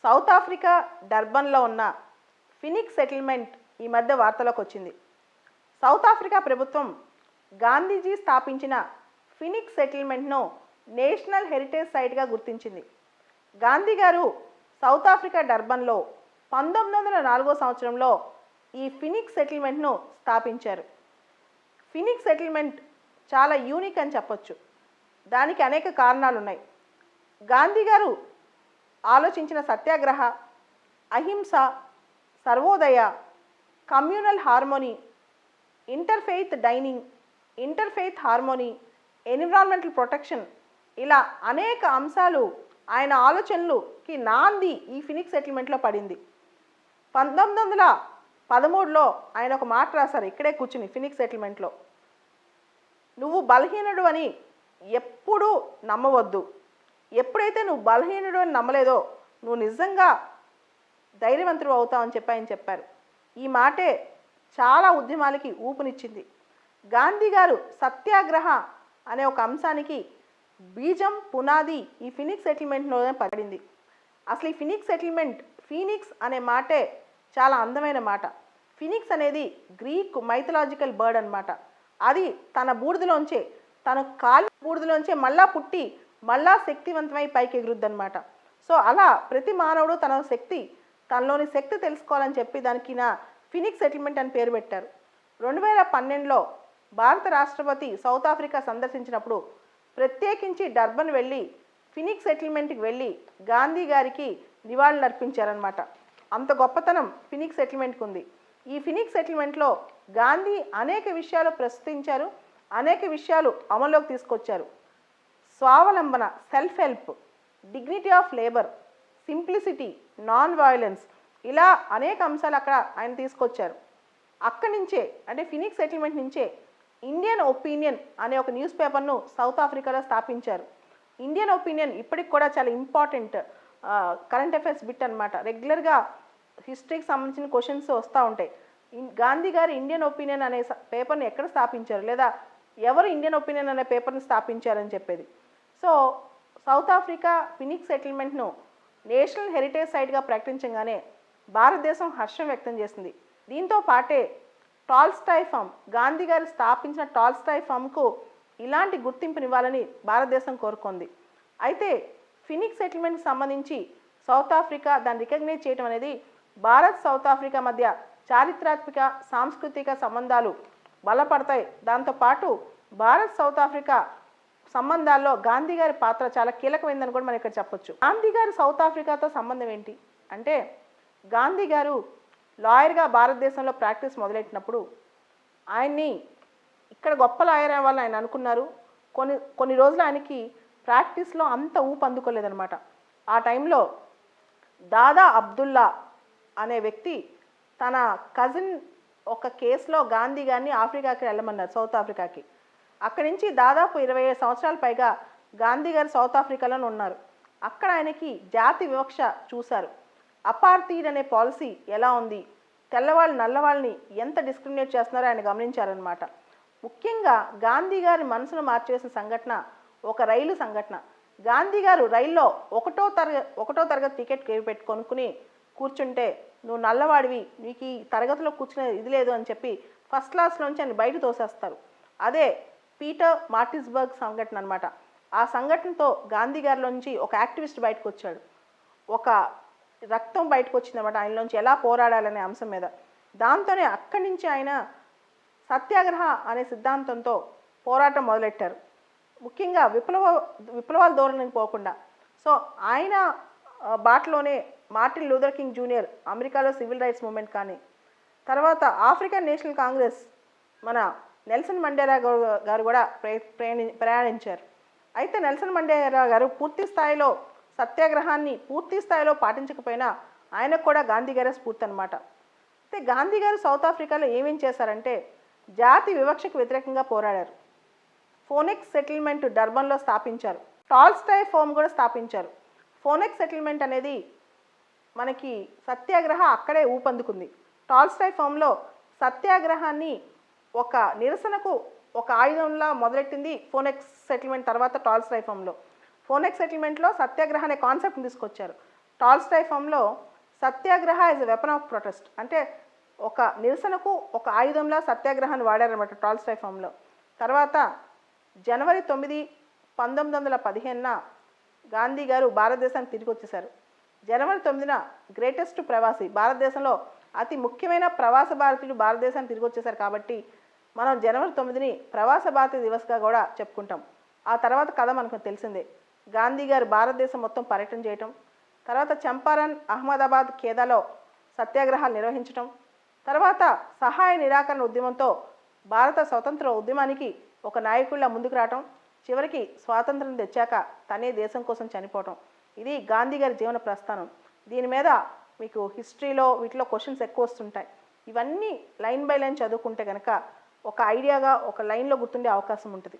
South Africa డర్బన్లో ఉన్న Phoenix settlement ఈ మధ్య వార్తలోకి వచ్చింది. సౌత్ ఆఫ్రికా ప్రభుత్వం గాంధీజీ స్థాపించిన ఫినిక్స్ సెటిల్మెంట్ను నేషనల్ హెరిటేజ్ సైట్గా గుర్తించింది. గాంధీ గారు సౌత్ ఆఫ్రికా డర్బన్లో 1904 సంవత్సరంలో ఈ ఫినిక్స్ సెటిల్మెంట్ను స్థాపించారు. ఫినిక్స్ సెటిల్మెంట్ చాలా యూనిక్ అని చెప్పొచ్చు. దానికి అనేక కారణాలు ఉన్నాయి. గాంధీ గారు ఆలోచించిన సత్యాగ్రహ, అహింస, Sarvodaya, communal harmony, interfaith dining, interfaith harmony, environmental protection, ఇలా అనేక అంశాలు ఆయన ఆలోచనలుకి నాంది ఈ ఫినిక్స్ సెటిల్మెంట్లో పడింది. 1913లో ఆయన ఒక మాట రాశారు ఇక్కడే కూర్చుని ఫినిక్స్ సెటిల్మెంట్లో. నువ్వు బలహీనుడు అని ఎప్పుడూ నమ్మవద్దు. ఎప్పుడైతే నువ్వు బలహీనుడు అని నమ్మలేదో నువ్వు నిజంగా ధైర్యవంతుడు అవుతావని చెప్పి ఆయన చెప్పారు. ఈ మాటే చాలా ఉద్యమాలకి ఊపునిచ్చింది. గాంధీ గారు సత్యాగ్రహ అనే ఒక అంశానికి బీజం పునాది ఈ ఫినిక్స్ సెటిల్మెంట్లోనే పడింది. అసలు ఈ ఫినిక్స్ సెటిల్మెంట్, ఫీనిక్స్ అనే మాటే చాలా అందమైన మాట. ఫినిక్స్ అనేది గ్రీక్ మైథలాజికల్ బర్డ్ అనమాట. అది తన బూడిదలోంచే, తన కాలి బూడిదలోంచే మళ్ళా పుట్టి మళ్ళా శక్తివంతమై పైకి ఎగురుద్ది అనమాట. సో అలా ప్రతి మానవుడు తనలోని శక్తి తెలుసుకోవాలని చెప్పి దానికి నా ఫినిక్స్ సెటిల్మెంట్ అని పేరు పెట్టారు. 2012లో భారత రాష్ట్రపతి సౌత్ ఆఫ్రికా సందర్శించినప్పుడు ప్రత్యేకించి డర్బన్ వెళ్ళి ఫినిక్స్ సెటిల్మెంట్కి వెళ్ళి గాంధీ గారికి నివాళులు అర్పించారనమాట. అంత గొప్పతనం ఫినిక్స్ సెటిల్మెంట్కి ఉంది. ఈ ఫినిక్స్ సెటిల్మెంట్లో గాంధీ అనేక విషయాలు ప్రస్తుతించారు, అనేక విషయాలు అమల్లోకి తీసుకొచ్చారు. స్వావలంబన, self help, dignity of labour, simplicity, non violence, ఇలా అనేక అంశాలు అక్కడ ఆయన తీసుకొచ్చారు. అక్కడి నుంచే అంటే ఫినిక్స్ సెటిల్మెంట్ నుంచే ఇండియన్ ఒపీనియన్ అనే ఒక న్యూస్ పేపర్ను సౌత్ ఆఫ్రికాలో స్థాపించారు. ఇండియన్ ఒపీనియన్ ఇప్పటికి కూడా చాలా ఇంపార్టెంట్ కరెంట్ అఫైర్స్ బిట్ అనమాట. రెగ్యులర్గా హిస్టరీకి సంబంధించిన క్వశ్చన్స్ వస్తూ ఉంటాయి. గాంధీ గారు ఇండియన్ ఒపీనియన్ అనే పేపర్ని ఎక్కడ స్థాపించారు, లేదా ఎవరు ఇండియన్ ఒపీనియన్ అనే పేపర్ని స్థాపించారని చెప్పేది. సో సౌత్ ఆఫ్రికా ఫినిక్స్ సెటిల్మెంట్ను నేషనల్ హెరిటేజ్ సైట్గా ప్రకటించగానే భారతదేశం హర్షం వ్యక్తం చేసింది. దీంతో పాటే టాల్స్టాయ్ ఫామ్, గాంధీ గారు స్థాపించిన టాల్స్టాయ్ ఫామ్కు ఇలాంటి గుర్తింపునివ్వాలని భారతదేశం కోరుకుంది. అయితే ఫినిక్స్ సెటిల్మెంట్కి సంబంధించి సౌత్ ఆఫ్రికా దాన్ని రికగ్నైజ్ చేయడం అనేది భారత్ సౌత్ ఆఫ్రికా మధ్య చారిత్రాత్మక సాంస్కృతిక సంబంధాలు బలపడతాయి. దాంతోపాటు భారత్ సౌత్ ఆఫ్రికా సంబంధాల్లో గాంధీ గారి పాత్ర చాలా కీలకమైందని కూడా మనం ఇక్కడ చెప్పొచ్చు. గాంధీ గారు సౌత్ ఆఫ్రికాతో సంబంధం ఏంటి అంటే, గాంధీ గారు లాయర్గా భారతదేశంలో ప్రాక్టీస్ మొదలెట్టినప్పుడు ఆయన్ని ఇక్కడ గొప్ప లాయర్ అవ్వాలని ఆయన అనుకున్నారు. కొన్ని రోజులు ఆయనకి ప్రాక్టీస్లో అంత ఊపు అందుకోలేదనమాట. ఆ టైంలో దాదా అబ్దుల్లా అనే వ్యక్తి తన కజిన్ ఒక కేసులో గాంధీ గారిని ఆఫ్రికాకి వెళ్ళమన్నారు, సౌత్ ఆఫ్రికాకి. అక్కడి నుంచి దాదాపు 27 సంవత్సరాల పైగా గాంధీ గారు సౌత్ ఆఫ్రికాలోనే ఉన్నారు. అక్కడ ఆయనకి జాతి వివక్ష చూశారు. అపార్థీడ్ అనే పాలసీ ఎలా ఉంది, తెల్లవాళ్ళు నల్లవాళ్ళని ఎంత డిస్క్రిమినేట్ చేస్తున్నారో ఆయన గమనించారనమాట. ముఖ్యంగా గాంధీ గారి మనసును మార్చేసిన సంఘటన ఒక రైలు సంఘటన. గాంధీ గారు రైల్లో ఒకటో తరగతి టికెట్ కొనుక్కుని కూర్చుంటే, నువ్వు నల్లవాడివి, నీకు ఈ తరగతిలో కూర్చునే ఇది లేదు అని చెప్పి ఫస్ట్ క్లాస్లోంచి ఆయన బయట తోసేస్తారు. అదే పీటర్ మార్టిస్బర్గ్ సంఘటన అనమాట. ఆ సంఘటనతో గాంధీ గారిలోంచి ఒక యాక్టివిస్ట్ బయటకు వచ్చాడు. ఒక రక్తం బయటకు వచ్చిందన్నమాట ఆయనలోంచి ఎలా పోరాడాలనే అంశం మీద. దాంతోనే అక్కడి నుంచి ఆయన సత్యాగ్రహ అనే సిద్ధాంతంతో పోరాటం మొదలెట్టారు. ముఖ్యంగా విప్లవాల ధోరణికి పోకుండా. సో ఆయన బాటలోనే మార్టిన్ లూథర్ కింగ్ జూనియర్ అమెరికాలో సివిల్ రైట్స్ మూవ్మెంట్ కానీ, తర్వాత ఆఫ్రికన్ నేషనల్ కాంగ్రెస్ మన నెల్సన్ మండేలా గారు కూడా ప్రయాణించారు. అయితే నెల్సన్ మండేలా గారు పూర్తి స్థాయిలో సత్యాగ్రహాన్ని పూర్తి స్థాయిలో పాటించకపోయినా ఆయనకు కూడా గాంధీ గారే స్ఫూర్తి అనమాట. అయితే గాంధీ గారు సౌత్ ఆఫ్రికాలో ఏమేం చేశారంటే జాతి వివక్షకు వ్యతిరేకంగా పోరాడారు. ఫోనిక్స్ సెటిల్మెంట్ డర్బన్లో స్థాపించారు. టాల్స్టాయ్ ఫామ్ కూడా స్థాపించారు. ఫోనిక్స్ సెటిల్మెంట్ అనేది మనకి సత్యాగ్రహ అక్కడే ఊపందుకుంది. టాల్స్టాయ్ ఫామ్లో సత్యాగ్రహాన్ని ఒక నిరసనకు ఒక ఆయుధంలా మొదలెట్టింది ఫోనిక్స్ సెటిల్మెంట్ తర్వాత టాల్స్టాయ్ ఫామ్లో. ఫోనిక్స్ సెటిల్మెంట్లో సత్యాగ్రహ అనే కాన్సెప్ట్ని తీసుకొచ్చారు. టాల్స్టాయ్ ఫామ్లో satyagraha is a weapon of protest, అంటే ఒక నిరసనకు ఒక ఆయుధంలా సత్యాగ్రహాన్ని వాడారనమాట టాల్స్టాయ్ ఫామ్లో. తర్వాత జనవరి 9, 1915న గాంధీ గారు భారతదేశానికి తిరిగి వచ్చేశారు. జనవరి 9న గ్రేటెస్ట్ ప్రవాసి, భారతదేశంలో అతి ముఖ్యమైన ప్రవాస భారతీయుడు భారతదేశానికి తిరిగి వచ్చేశారు కాబట్టి మనం జనవరి 9ని ప్రవాస భారతీయ దివస్గా కూడా చెప్పుకుంటాం. ఆ తర్వాత కథ మనకు తెలిసిందే. గాంధీ గారు భారతదేశం మొత్తం పర్యటన చేయటం, తర్వాత చంపారన్, అహ్మదాబాద్, ఖేదాలో సత్యాగ్రహాలు నిర్వహించటం, తర్వాత సహాయ నిరాకరణ ఉద్యమంతో భారత స్వతంత్ర ఉద్యమానికి ఒక నాయకుడిలా ముందుకు రావటం, చివరికి స్వాతంత్రం తెచ్చాక తనే దేశం కోసం చనిపోవటం. ఇది గాంధీ గారి జీవన ప్రస్థానం. దీని మీద మీకు హిస్టరీలో వీటిలో క్వశ్చన్స్ ఎక్కువ వస్తుంటాయి. ఇవన్నీ లైన్ బై లైన్ చదువుకుంటే కనుక ఒక ఐడియాగా ఒక లైన్లో గుర్తుండే అవకాశం ఉంటుంది.